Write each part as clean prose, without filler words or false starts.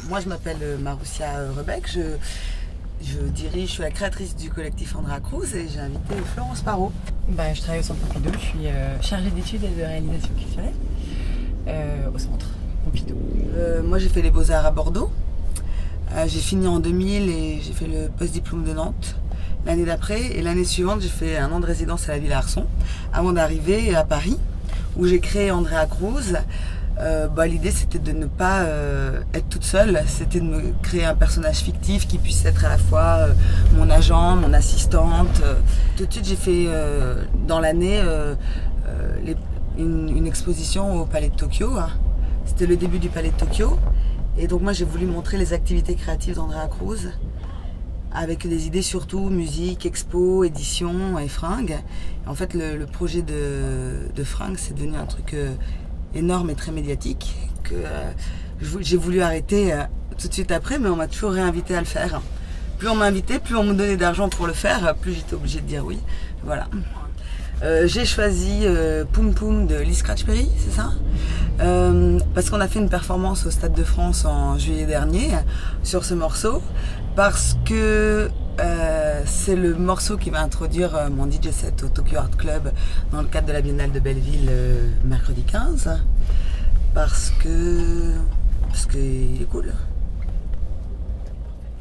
Moi, je m'appelle Maroussia Rebec, je suis la créatrice du collectif Andrea Cruz et j'ai invité Florence Parot. Je travaille au Centre Pompidou, je suis chargée d'études et de réalisation culturelle au Centre Pompidou. Moi, j'ai fait les Beaux-Arts à Bordeaux. J'ai fini en 2000 et j'ai fait le post-diplôme de Nantes l'année d'après. Et l'année suivante, j'ai fait un an de résidence à la Villa Arson avant d'arriver à Paris où j'ai créé Andrea Cruz. L'idée c'était de ne pas être toute seule, c'était de me créer un personnage fictif qui puisse être à la fois mon agent, mon assistante. Tout de suite j'ai fait dans l'année une exposition au Palais de Tokyo. C'était le début du Palais de Tokyo et donc moi j'ai voulu montrer les activités créatives d'Andrea Cruz avec des idées surtout musique, expo, édition et fringues. Et en fait le projet de fringues c'est devenu un truc énorme et très médiatique que j'ai voulu arrêter tout de suite après, mais on m'a toujours réinvité à le faire. Plus on m'invitait, plus on me donnait d'argent pour le faire, plus j'étais obligée de dire oui. Voilà. J'ai choisi Poum Poum de Lee Scratch Perry, c'est ça, parce qu'on a fait une performance au Stade de France en juillet dernier sur ce morceau, parce que c'est le morceau qui va introduire mon DJ set au Tokyo Art Club dans le cadre de la Biennale de Belleville mercredi 15, parce qu'il est cool.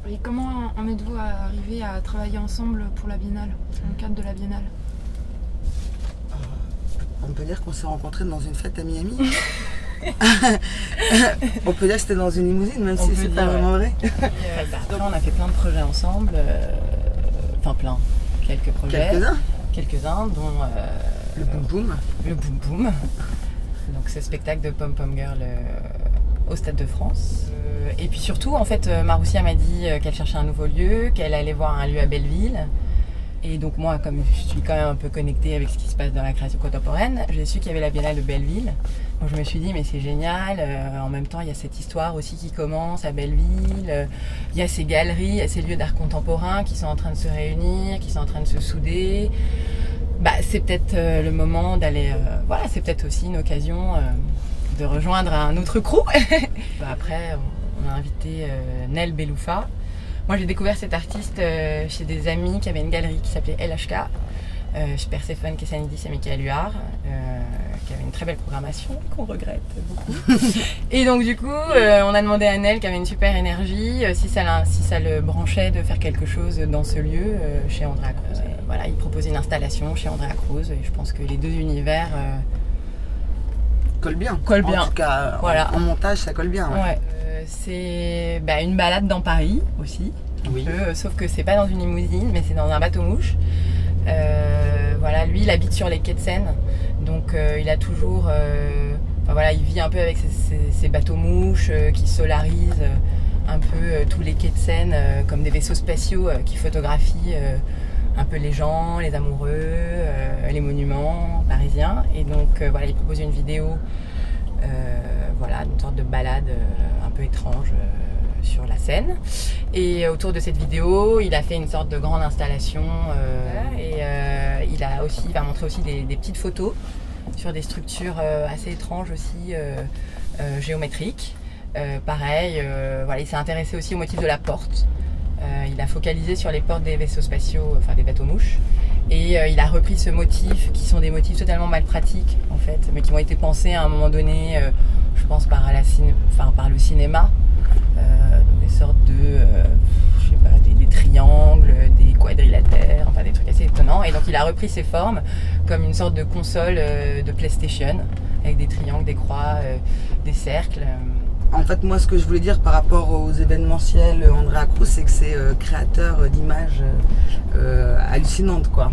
Et comment en êtes-vous arrivé à travailler ensemble pour la Biennale, dans le cadre de la Biennale? On peut dire qu'on s'est rencontrés dans une fête à Miami. On peut dire que c'était dans une limousine, même si c'est pas vraiment vrai. Après, on a fait plein de projets ensemble, quelques projets. Quelques-uns, dont le Boom Boom. Le Boom Boom. Donc ce spectacle de Pom Pom Girl au Stade de France. Et puis surtout, en fait, Maroussia m'a dit qu'elle cherchait un nouveau lieu, qu'elle allait voir un lieu à Belleville. Et donc moi, comme je suis quand même un peu connectée avec ce qui se passe dans la création contemporaine, j'ai su qu'il y avait la Biennale de Belleville. Donc je me suis dit, mais c'est génial, en même temps il y a cette histoire aussi qui commence à Belleville, il y a ces galeries, il y a ces lieux d'art contemporain qui sont en train de se réunir, qui sont en train de se souder. C'est peut-être le moment d'aller, c'est peut-être aussi une occasion de rejoindre un autre crew. Après, on a invité Nel Beloufa. Moi j'ai découvert cet artiste chez des amis qui avaient une galerie qui s'appelait LHK, chez Perséphone Kessanidis et Michael Huard, qui avait une très belle programmation, qu'on regrette beaucoup. Et donc du coup, on a demandé à Nel, qui avait une super énergie, si ça le branchait de faire quelque chose dans ce lieu, chez Andrea Cruz. Voilà, il proposait une installation chez Andrea Cruz, et je pense que les deux univers collent bien. En tout cas, voilà. En montage, ça colle bien. Ouais. C'est une balade dans Paris aussi, oui. Sauf que c'est pas dans une limousine, mais c'est dans un bateau-mouche. Lui, il habite sur les quais de Seine, donc il a toujours, il vit un peu avec ces bateaux-mouches qui solarisent un peu tous les quais de Seine comme des vaisseaux spatiaux qui photographient un peu les gens, les amoureux, les monuments parisiens. Et donc il propose une vidéo. Une sorte de balade un peu étrange sur la Seine. Et autour de cette vidéo, il a fait une sorte de grande installation il va montrer aussi des petites photos sur des structures assez étranges aussi, géométriques. Il s'est intéressé aussi au motif de la porte. Il a focalisé sur les portes des vaisseaux spatiaux, des bateaux-mouches. Et il a repris ce motif, qui sont des motifs totalement mal pratiques, en fait, mais qui ont été pensés à un moment donné, je pense, par le cinéma. Des sortes de, des triangles, des quadrilatères, des trucs assez étonnants. Et donc il a repris ces formes comme une sorte de console de PlayStation, avec des triangles, des croix, des cercles. En fait, moi, ce que je voulais dire par rapport aux événementiels Andrea Cruz, c'est que c'est créateur d'images hallucinantes, quoi.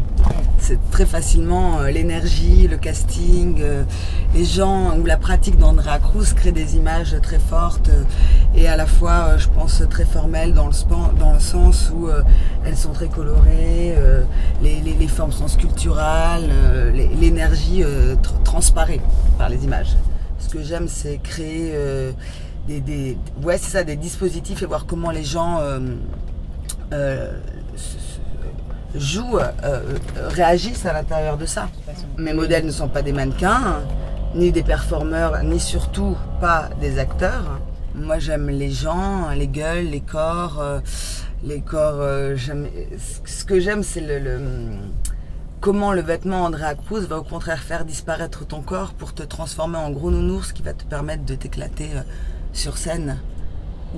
C'est très facilement l'énergie, le casting, les gens ou la pratique d'Andrea Cruz crée des images très fortes et à la fois, je pense, très formelles dans le sens où elles sont très colorées, les formes sont sculpturales, l'énergie transparaît par les images. Ce que j'aime, c'est créer des dispositifs et voir comment les gens réagissent à l'intérieur de ça. Mes modèles ne sont pas des mannequins, ni des performeurs, ni surtout pas des acteurs. Moi j'aime les gens, les gueules, les corps. Ce que j'aime c'est comment le vêtement Andrea Cruz va au contraire faire disparaître ton corps pour te transformer en gros nounours qui va te permettre de t'éclater sur scène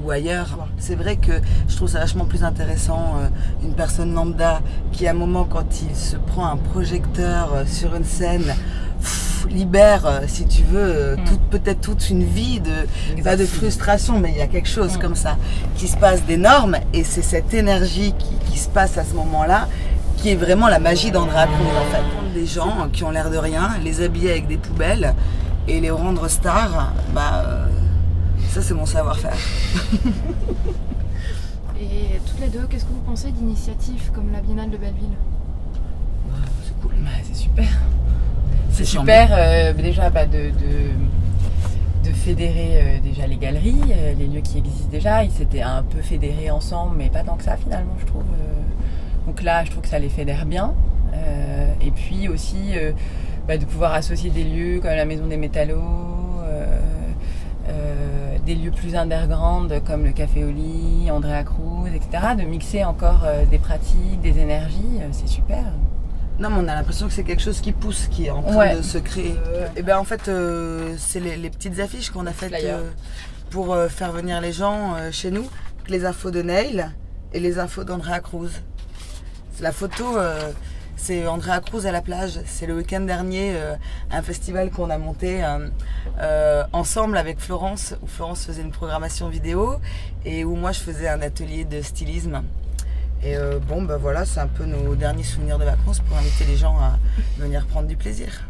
ou ailleurs. C'est vrai que je trouve ça vachement plus intéressant une personne lambda qui à un moment quand il se prend un projecteur sur une scène libère, si tu veux, peut-être toute une vie pas de frustration, mais il y a quelque chose comme ça qui se passe d'énorme et c'est cette énergie qui se passe à ce moment-là qui est vraiment la magie d'Andrea Cruz en fait. Prendre des gens qui ont l'air de rien, les habiller avec des poubelles et les rendre stars, ça c'est mon savoir-faire. Et toutes les deux, qu'est-ce que vous pensez d'initiatives comme la Biennale de Belleville? C'est cool. C'est super. C'est super déjà de fédérer déjà les galeries, les lieux qui existent déjà. Ils s'étaient un peu fédérés ensemble, mais pas tant que ça finalement, je trouve. Donc là, je trouve que ça les fédère bien. Et puis aussi de pouvoir associer des lieux comme la Maison des Métallos, des lieux plus underground comme le Café Oli, Andrea Cruz, etc. De mixer encore des pratiques, des énergies, c'est super. Non, mais on a l'impression que c'est quelque chose qui pousse, qui est en train de se créer. Et ben en fait, c'est les petites affiches qu'on a faites pour faire venir les gens chez nous. Les infos de Neil et les infos d'Andrea Cruz. La photo, c'est Andrea Cruz à la plage. C'est le week-end dernier, un festival qu'on a monté ensemble avec Florence, où Florence faisait une programmation vidéo et où moi je faisais un atelier de stylisme. Et voilà, c'est un peu nos derniers souvenirs de vacances pour inviter les gens à venir prendre du plaisir.